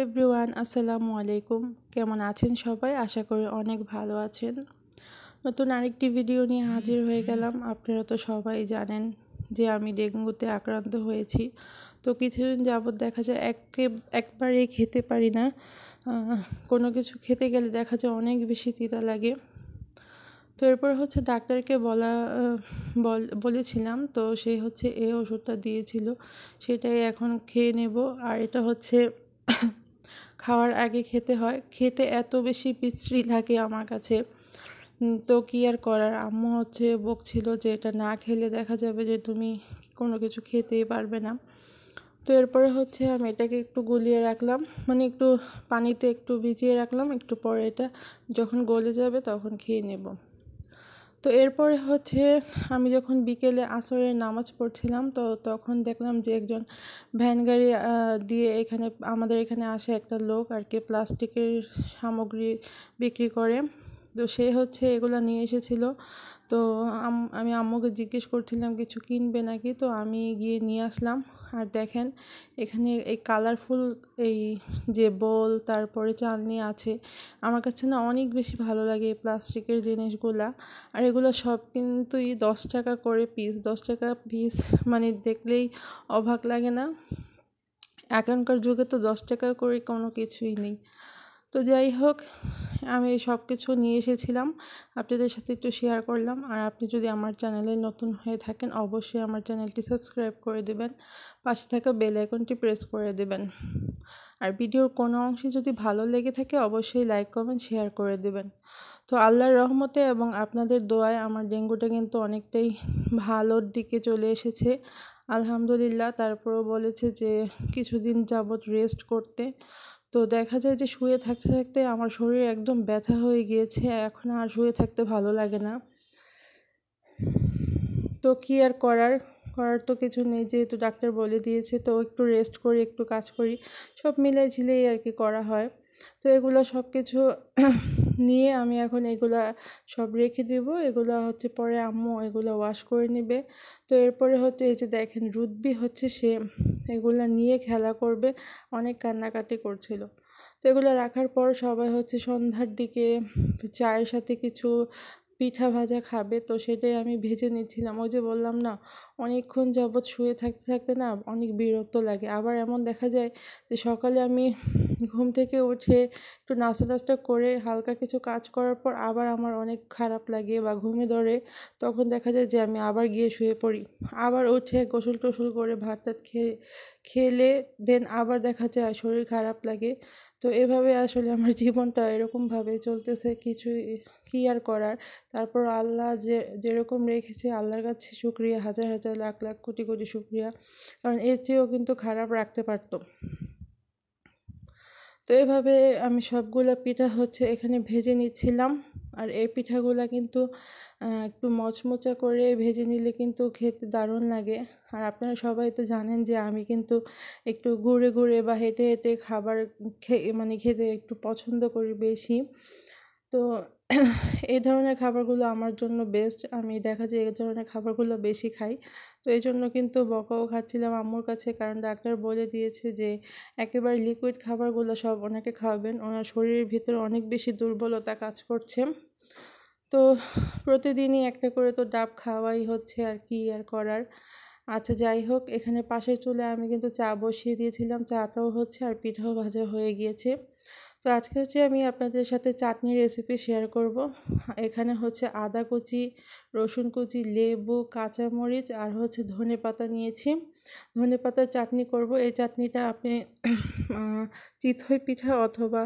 Everyone, আসসালামু আলাইকুম। কেমন আছেন সবাই? আশা করি অনেক ভালো আছেন। নতুন আরেকটি ভিডিও নিয়ে হাজির হয়ে গেলাম। আপনারা তো সবাই জানেন যে আমি ডেঙ্গুতে আক্রান্ত হয়েছি। তো কিছুদিন যাবৎ দেখা যায় একবারেই খেতে পারি না। কোনো কিছু খেতে গেলে দেখা যায় অনেক বেশি তিতা লাগে। তো এরপর ডাক্তারকে বলেছিলাম, তো সে এই ওষুধটা দিয়েছিল, সেটাই এখন খেয়ে নেব। আর এটা খাওয়ার আগে খেতে হয়। খেতে এত বেশি বিশ্রী লাগে আমার কাছে। তো কি আর করার, আম্মু বকছিল যে এটা না খেলে দেখা যাবে যে তুমি কোনো কিছু খেতেই পারবে না। তো এরপরে আমি এটাকে একটু গুলিয়ে রাখলাম, মানে একটু পানিতে একটু ভিজিয়ে রাখলাম। একটু পরে এটা যখন গলে যাবে তখন খেয়ে নেব। তো এরপরে আমি যখন বিকেলে আসরের নামাজ পড়ছিলাম, তো তখন দেখলাম যে একজন ভ্যান গাড়ি দিয়ে আমাদের এখানে আসে একটা লোক আর কি, প্লাস্টিকের সামগ্রী বিক্রি করে। তো সে এগুলো নিয়ে এসেছিল। তো আমি আম্মুকে জিজ্ঞেস করছিলাম কিছু কিনবে নাকি, তো আমি গিয়ে নিয়ে আসলাম। আর দেখেন, এখানে এই কালারফুল এই যে বোল, তারপরে চালনি আছে। আমার কাছে না অনেক বেশি ভালো লাগে এই প্লাস্টিকের জিনিসগুলা। আর এগুলো সব কিন্তুই 10 টাকা করে পিস, 10 টাকা পিস, মানে দেখলেই অবাক লাগে না? এখনকার যুগে তো 10 টাকা করে কোনো কিছুই নেই। তো যাই হোক, আমি সব কিছু নিয়ে এসেছিলাম, আপনাদের সাথে একটু শেয়ার করলাম। আর আপনি যদি আমার চ্যানেলে নতুন হয়ে থাকেন, অবশ্যই আমার চ্যানেলটি সাবস্ক্রাইব করে দেবেন, পাশে থাকা বেল আইকনটি প্রেস করে দেবেন। আর ভিডিওর কোনো অংশে যদি ভালো লেগে থাকে, অবশ্যই লাইক, কমেন্ট, শেয়ার করে দেবেন। তো আল্লাহর রহমতে এবং আপনাদের দোয়ায় আমার ডেঙ্গুটা কিন্তু অনেকটাই ভালোর দিকে চলে এসেছে, আলহামদুলিল্লাহ। তারপরও বলেছে যে কিছুদিন যাবৎ রেস্ট করতে। তো দেখা যায় যে শুয়ে থাকতে থাকতে আমার শরীর একদম ব্যথা হয়ে গিয়েছে, এখন আর শুয়ে থাকতে ভালো লাগে না। তো কি আর করার তো কিছু নেই, যেহেতু ডাক্তার বলে দিয়েছে। তো একটু রেস্ট করি, একটু কাজ করি, সব মিলাই ঝিলেই আর কি করা হয়। তো এগুলো সব কিছু নিয়ে আমি এখন এগুলা সব রেখে দেবো। এগুলো পরে আম্মু এগুলো ওয়াশ করে নেবে। তো এরপরে এই যে দেখেন, রুদ্বি সে এগুলা নিয়ে খেলা করবে, অনেক কান্নাকাটি করছিল। তো এগুলো রাখার পর সবাই সন্ধ্যার দিকে চায়ের সাথে কিছু পিঠা ভাজা খাবে। তো সেটাই আমি ভেজে নিচ্ছিলাম। ওই যে বললাম না, অনেকক্ষণ যাবৎ শুয়ে থাকতে থাকতে না অনেক বিরক্ত লাগে। আবার এমন দেখা যায় যে সকালে আমি ঘুম থেকে উঠে একটু নাস্তা টাস্তা করে হালকা কিছু কাজ করার পর আবার আমার অনেক খারাপ লাগে বা ঘুমে ধরে। তখন দেখা যায় যে আমি আবার গিয়ে শুয়ে পড়ি। আবার উঠে গোসল টোসল করে ভাত টাত খেলে দেন আবার দেখা যায় শরীর খারাপ লাগে। তো এভাবে আসলে আমার জীবনটা এরকমভাবে চলতেছে, কিছুই কি আর করার। তারপর আল্লাহ যেরকম রেখেছে, আল্লাহর কাছে শুকরিয়া, হাজার হাজার লাখ লাখ কোটি কোটি শুকরিয়া, কারণ এর চেয়েও কিন্তু খারাপ রাখতে পারতো। তো এভাবে আমি সবগুলা পিঠা এখানে ভেজে নিচ্ছিলাম। আর এই পিঠাগুলা কিন্তু একটু মচমচা করে ভেজে নিলে কিন্তু খেতে দারুণ লাগে। আর আপনারা সবাই তো জানেন যে আমি কিন্তু একটু ঘুরে ঘুরে বা হেঁটে হেঁটে খাবার খেতে একটু পছন্দ করি বেশি। তো এই ধরনের খাবারগুলো আমার জন্য বেস্ট। আমি দেখা যায় এই ধরনের খাবারগুলো বেশি খাই। তো এই জন্য কিন্তু বকাও খাচ্ছিলাম আম্মুর কাছে, কারণ ডাক্তার বলে দিয়েছে যে একেবারে লিকুইড খাবারগুলো সব ওনাকে খাওয়াবেন, ওনার শরীরের ভিতরে অনেক বেশি দুর্বলতা কাজ করছে। তো প্রতিদিনই একটা করে তো ডাব খাওয়াই হচ্ছে, আর কি আর করার। আচ্ছা যাই হোক, এখানে পাশের চুলে আমি কিন্তু চা বসিয়ে দিয়েছিলাম, চাটাও আর পিঠাও ভাজা হয়ে গিয়েছে। তো আজকে আমি আপনাদের সাথে চাটনির রেসিপি শেয়ার করব। এখানে আদা কুচি, রসুন কুচি, লেবু, কাঁচামরিচ আর ধনেপাতা নিয়েছি। ধনেপাতার চাটনি করব। এই চাটনিটা আপনি চিতই পিঠা অথবা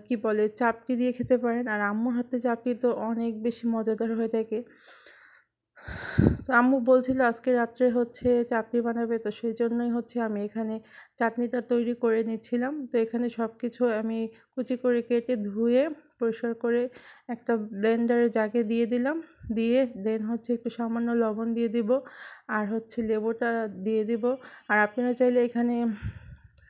কি বলে চাপটি দিয়ে খেতে পারেন। আর আম্মুর হাতে চাপটি তো অনেক বেশি মজাদার হয়ে থাকে। তো আম্মু বলছিল আজকে রাত্রে চাপড়ি বানাবে, তো সেই জন্যই আমি এখানে চাটনিটা তৈরি করে নিচ্ছিলাম। তো এখানে সব কিছু আমি কুচি করে কেটে ধুয়ে পরিষ্কার করে একটা ব্লেন্ডারের জাগে দিয়ে দিলাম। দিয়ে দেন একটু সামান্য লবণ দিয়ে দিব, আর লেবুটা দিয়ে দিব। আর আপনারা চাইলে এখানে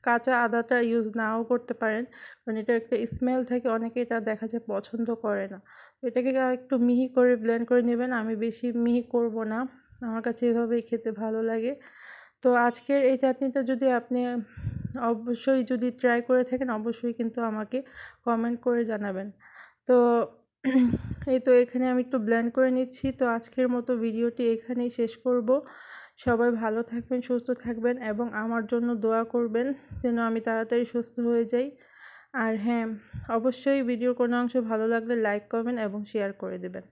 কাঁচা আদাটা ইউজ নাও করতে পারেন, কারণ এটা একটা স্মেল থাকে, অনেকে এটা দেখা যায় পছন্দ করে না। তো এটাকে একটু মিহি করে ব্লেন্ড করে নেবেন। আমি বেশি মিহি করব না, আমার কাছে এভাবেই খেতে ভালো লাগে। তো আজকের এই চাটনিটা যদি আপনি অবশ্যই যদি ট্রাই করে থাকেন অবশ্যই কিন্তু আমাকে কমেন্ট করে জানাবেন। তো এই তো এখানে আমি একটু ব্লেন্ড করে নিচ্ছি। তো আজকের মতো ভিডিওটি এখানেই শেষ করব। সবাই ভালো থাকবেন, সুস্থ থাকবেন এবং আমার জন্য দোয়া করবেন যেন আমি তাড়াতাড়ি সুস্থ হয়ে যাই। আর হ্যাঁ, অবশ্যই ভিডিওর কোনো অংশ ভালো লাগলে লাইক, কমেন্ট এবং শেয়ার করে দেবেন।